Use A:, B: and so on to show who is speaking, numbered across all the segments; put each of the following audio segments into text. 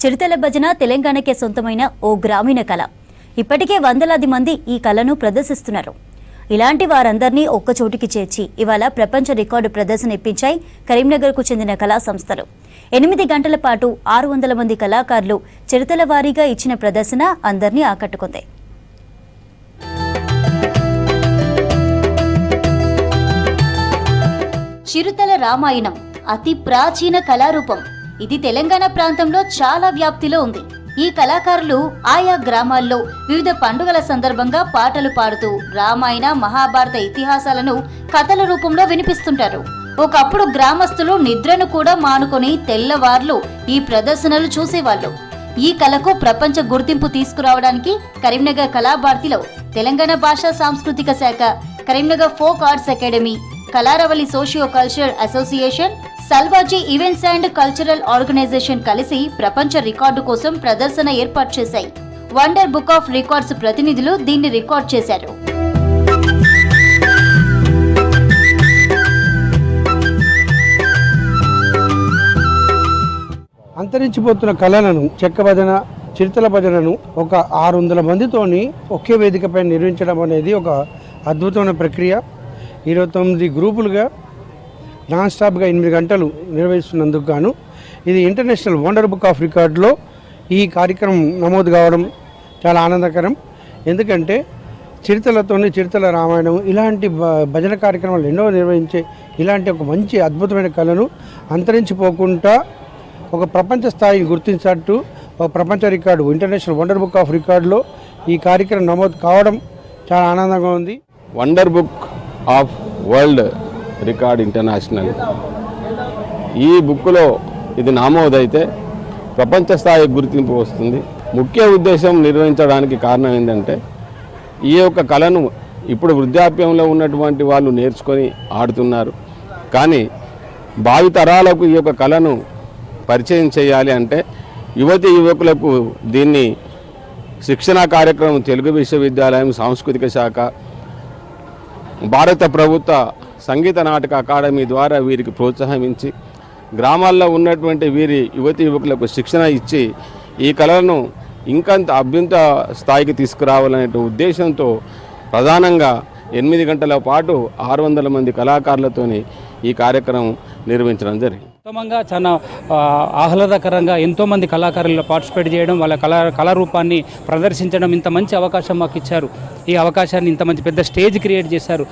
A: చిరుతల భజన తెలంగాణకే సొంతమైన ఓ గ్రామీణ కళ. ఇప్పటికే వందలాది మంది ఈ కళను ప్రదర్శిస్తున్నారు. ఇలాంటి వారందరినీ ఒక్కచోటికి చేర్చి ఇవాళ ప్రపంచ రికార్డు ప్రదర్శన ఇప్పించాయి కరీంనగర్కు చెందిన కళా సంస్థలు. 8 గంటల పాటు 600 మంది కళాకారులు చిరుతల వారీగా ఇచ్చిన ప్రదర్శన అందరినీ ఆకట్టుకుంది. చిరుతల రామాయణం అతి ప్రాచీన కళారూపం. ఇది తెలంగాణ ప్రాంతంలో చాలా వ్యాప్తిలో ఉంది. ఈ కళాకారులు ఆయా గ్రామాల్లో వివిధ పండుగల సందర్భంగా పాటలు పాడుతూ రామాయణ మహాభారత ఇతిహాసాలను కథల రూపంలో వినిపిస్తుంటారు. ఒకప్పుడు గ్రామస్తులు నిద్రను కూడా మానుకొని తెల్లవార్లు ఈ ప్రదర్శనలు చూసేవాళ్ళు. ఈ కళకు ప్రపంచ గుర్తింపు తీసుకురావడానికి కరీంనగర్ కళాభారతిలో తెలంగాణ భాషా సాంస్కృతిక శాఖ, Karimnagar folk arts academy, Kalaravali socio cultural association, Salvaji events and cultural organization కలిసి ప్రపంచ రికార్డు కోసం ప్రదర్శన ఏర్పాటు చేశాయి. వండర్ బుక్ ఆఫ్ రికార్డ్స్ ప్రతినిధులు దీన్ని రికార్డ్ చేశారు.
B: అంతరించిపోతున్న కళలను, చెక్క భజన, చిరుతల భజనను ఒక 600 మందితోని ఒకే వేదికపై నిర్వహించడం అనేది ఒక అద్భుతమైన ప్రక్రియ. 29 గ్రూపులుగా నాన్ స్టాప్గా 8 గంటలు నిర్వహిస్తున్నందుకు గాను ఇది ఇంటర్నేషనల్ వండర్ బుక్ ఆఫ్ రికార్డులో ఈ కార్యక్రమం నమోదు కావడం చాలా ఆనందకరం. ఎందుకంటే చిరుతల రామాయణం ఇలాంటి భజన కార్యక్రమాలు ఎన్నో నిర్వహించే ఇలాంటి ఒక మంచి అద్భుతమైన కళను అంతరించిపోకుండా ఒక ప్రపంచ స్థాయిని గుర్తించినట్టు ఒక ప్రపంచ record international wonder book of రికార్డులో ఈ కార్యక్రమం నమోదు కావడం చాలా ఆనందంగా ఉంది.
C: Wonder book of world record international ఈ బుక్లో ఇది నమోదైతే ప్రపంచ స్థాయి గుర్తింపు వస్తుంది. ముఖ్య ఉద్దేశం నిర్వహించడానికి కారణం ఏంటంటే ఈ యొక్క కళను ఇప్పుడు వృద్ధాప్యంలో ఉన్నటువంటి వాళ్ళు నేర్చుకొని ఆడుతున్నారు. కానీ భావితరాలకు ఈ యొక్క కళను పరిచయం చేయాలి అంటే యువకులకు దీన్ని శిక్షణా కార్యక్రమం తెలుగు విశ్వవిద్యాలయం సాంస్కృతిక శాఖ, భారత ప్రభుత్వ సంగీత నాటక అకాడమీ ద్వారా వీరికి ప్రోత్సహించి గ్రామాల్లో ఉన్నటువంటి వీరి యువకులకు శిక్షణ ఇచ్చి ఈ కళలను ఇంకంత అభ్యున్నత స్థాయికి తీసుకురావాలనే ఉద్దేశంతో ప్రధానంగా 8 గంటల పాటు 600 మంది కళాకారులతోని ఈ కార్యక్రమం నిర్వహించడం జరిగింది.
D: ఉత్తమంగా చాలా ఆహ్లాదకరంగా ఎంతోమంది కళాకారులు పార్టిసిపేట్ చేయడం, వాళ్ళ కళారూపాన్ని ప్రదర్శించడం, ఇంత మంచి అవకాశం మాకు ఇచ్చారు. ఈ అవకాశాన్ని ఇంత మంచి పెద్ద స్టేజ్ క్రియేట్ చేశారు.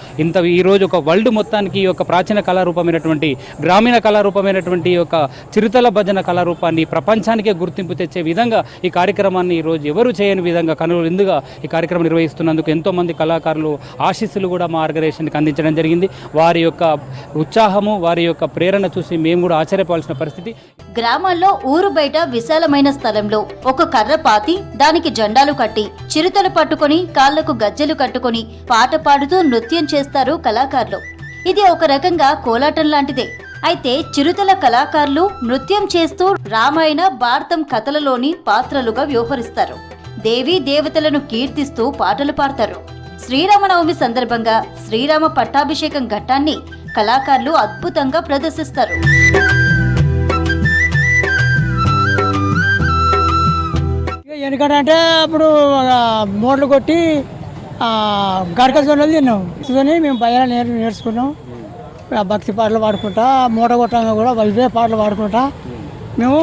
D: ఈరోజు ఒక వరల్డ్ మొత్తానికి ఈ యొక్క ప్రాచీన కళారూపమైనటువంటి, గ్రామీణ కళారూపమైనటువంటి యొక్క చిరుతల భజన కళారూపాన్ని ప్రపంచానికే గుర్తింపు తెచ్చే విధంగా ఈ కార్యక్రమాన్ని ఈరోజు ఎవరు చేయని విధంగా కనువిందుగా ఈ కార్యక్రమం నిర్వహిస్తున్నందుకు ఎంతోమంది కళాకారులు ఆశీస్సులు కూడా మా ఆర్గనైజేషన్కి అందించడం జరిగింది. వారి యొక్క ఉత్సాహము, వారి యొక్క ప్రేరణ చూసి మేము కూడా ఆశ్చర్యపోవాల్సిన పరిస్థితి.
A: గ్రామాల్లో ఊరు బయట విశాలమైన స్థలంలో ఒక కర్ర పాతి దానికి జెండాలు కట్టి చిరుతలు పట్టుకొని కాళ్లకు గజ్జెలు కట్టుకొని పాట పాడుతూ నృత్యం చేస్తారు కళాకారులు. ఇది ఒక రకంగా కోలాటం లాంటిదే. అయితే చిరుతల కళాకారులు నృత్యం చేస్తూ రామాయణ భారతం కథలలోని పాత్రలుగా వ్యవహరిస్తారు. దేవీ దేవతలను కీర్తిస్తూ పాటలు పాడతారు. శ్రీరామనవమి సందర్భంగా శ్రీరామ పట్టాభిషేకం ఘట్టాన్ని కళాకారులు అద్భుతంగా ప్రదర్శిస్తారు.
E: ఎందుకంటే అప్పుడు మోటార్లు కొట్టి గడక జొన్నలు తిన్నాం. తిని మేము భజన నేర్చుకున్నాం. భక్తి పాటలు పాడుకుంటా, మూట కొట్టంగా కూడా ఇవే పాటలు పాడుకుంటా మేము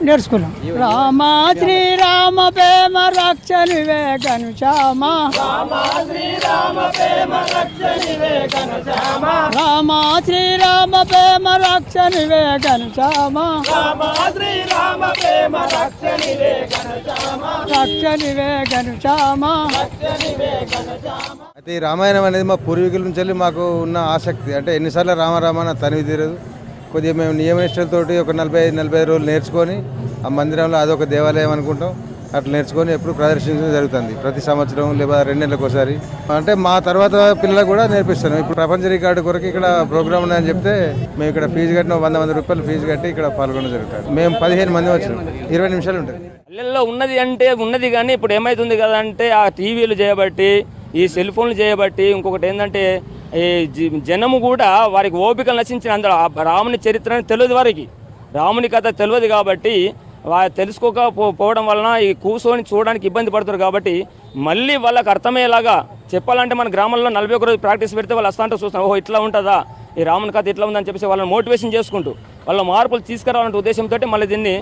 E: నేర్చుకున్నాం. రామ శ్రీరామ ప్రేమ రక్షణివే గనుచామ, రామ శ్రీరామ ప్రేమ రక్షణివే గనుచామ, రామ శ్రీరామ ప్రేమ రక్షణివే గనుచామ, రామ శ్రీరామ ప్రేమ రక్షణివే గనుచామ, రక్షణివే గనుచామ, రక్షణివే గనుచామ.
F: అయితే ఈ రామాయణం అనేది మా పూర్వీకుల నుంచి మాకు ఉన్న ఆసక్తి. అంటే ఎన్నిసార్లు రామ తనివి తీరదు. కొద్దిగా మేము నియమనిష్టలతోటి ఒక 40-45 రోజులు నేర్చుకొని ఆ మందిరంలో అదొక దేవాలయం అనుకుంటాం. అట్లా నేర్చుకొని ఎప్పుడు ప్రదర్శించడం జరుగుతుంది. ప్రతి సంవత్సరం లేదా 2 నెలలకు ఒకసారి. అంటే మా తర్వాత పిల్లలకు కూడా నేర్పిస్తాను. ఇప్పుడు ప్రపంచ రికార్డు కొరకు ఇక్కడ ప్రోగ్రామ్ ఉన్నాయని చెప్తే మేము ఇక్కడ ఫీజు కట్టిన 100 రూపాయలు ఫీజు కట్టి ఇక్కడ పాల్గొనడం జరుగుతుంది. మేము 15 మంది వచ్చినాం. 20 నిమిషాలు ఉంటుంది.
G: పల్లెల్లో ఉన్నది అంటే ఉన్నది, కానీ ఇప్పుడు ఏమవుతుంది కదా అంటే ఆ టీవీలు చేయబట్టి, ఈ సెల్ ఫోన్లు చేయబట్టి, ఇంకొకటి ఏంటంటే ఈ జనము కూడా వారికి ఓపికలు నశించిన అందులో రాముని చరిత్ర తెలియదు, వారికి రాముని కథ తెలియదు. కాబట్టి తెలుసుకోకపోవడం వలన ఈ కూర్చొని చూడడానికి ఇబ్బంది పడుతారు. కాబట్టి మళ్ళీ వాళ్ళకి అర్థమయ్యేలాగా చెప్పాలంటే మన గ్రామంలో 41 రోజు ప్రాక్టీస్ పెడితే వాళ్ళు వస్తా అంటే చూస్తాం, ఓహో ఇట్లా ఉంటుందా, ఈ రాముని కథ ఇట్లా ఉందని చెప్పేసి వాళ్ళని మోటివేషన్ చేసుకుంటూ వాళ్ళ మార్పులు తీసుకురావాలంటే ఉద్దేశంతో మళ్ళీ దీన్ని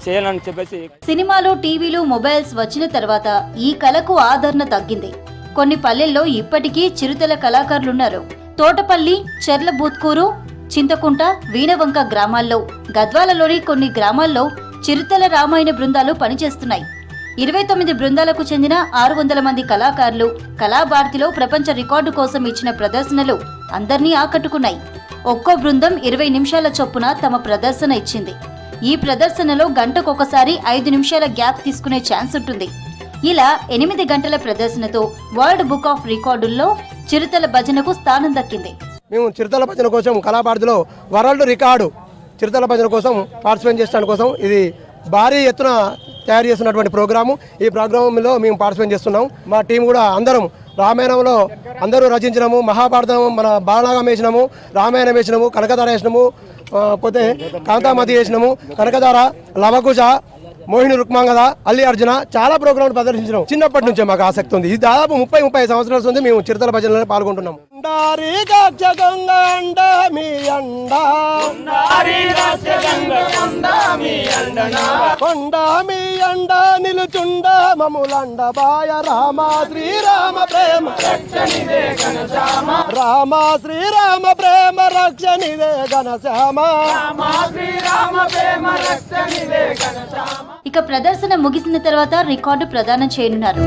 G: చేయాలని చెప్పేసి.
A: సినిమాలు, టీవీలు, మొబైల్స్ వచ్చిన తర్వాత ఈ కళకు ఆదరణ తగ్గింది. కొన్ని పల్లెల్లో ఇప్పటికీ చిరుతల కళాకారులున్నారు. తోటపల్లి, చెర్లబూత్కూరు, చింతకుంట, వీణవంక గ్రామాల్లో, గద్వాలలోని కొన్ని గ్రామాల్లో చిరుతల రామాయణ బృందాలు పనిచేస్తున్నాయి. 29 బృందాలకు చెందిన 600 మంది కళాకారులు కళాభారతిలో ప్రపంచ రికార్డు కోసం ఇచ్చిన ప్రదర్శనలు అందర్నీ ఆకట్టుకున్నాయి. ఒక్కో బృందం 20 నిమిషాల చొప్పున తమ ప్రదర్శన ఇచ్చింది. ఈ ప్రదర్శనలో గంటకొకసారి 5 నిమిషాల గ్యాప్ తీసుకునే ఛాన్స్ ఉంటుంది. ఇలా 8 గంటల ప్రదర్శనతో వరల్డ్ బుక్ ఆఫ్ రికార్డుల్లో చిరుతల భజనకు స్థానం దక్కింది.
H: మేము చిరుతల భజన కోసం కళాభారతిలో వరల్డ్ రికార్డు చిరుతల భజన కోసం పార్టిసిపేట్ చేయడానికి కోసం ఇది భారీ ఎత్తున తయారు చేస్తున్నటువంటి ప్రోగ్రాము. ఈ ప్రోగ్రాంలో మేము పార్టిసిపేట్ చేస్తున్నాం. మా టీం కూడా అందరం రామాయణంలో అందరూ రచించినాము, మహాభారతం మన బాలనాగం వేసినాము, రామాయణం వేసినాము, కనకధార వేసినాము, పోతే కాంతామతి వేసినాము, కనకధార, లవకుశ, మోహిని రుక్మాంగద, అల్లి అర్జున చాలా ప్రోగ్రాంలు ప్రదర్శించినాం. చిన్నప్పటి నుంచే మాకు ఆసక్తి ఉంది. ఇది దాదాపు 30-35 సంవత్సరాల నుంచి మేము చిరుతల భజనలో పాల్గొంటున్నాం. నిలుచుండ మములండ బాయ రామ శ్రీరామ ప్రేమ రామ శ్రీరామ ప్రేమ రక్షణిదే ఘనశ్యామ.
A: ఇక ప్రదర్శన ముగిసిన తర్వాత రికార్డు ప్రదానం చేయనున్నారు.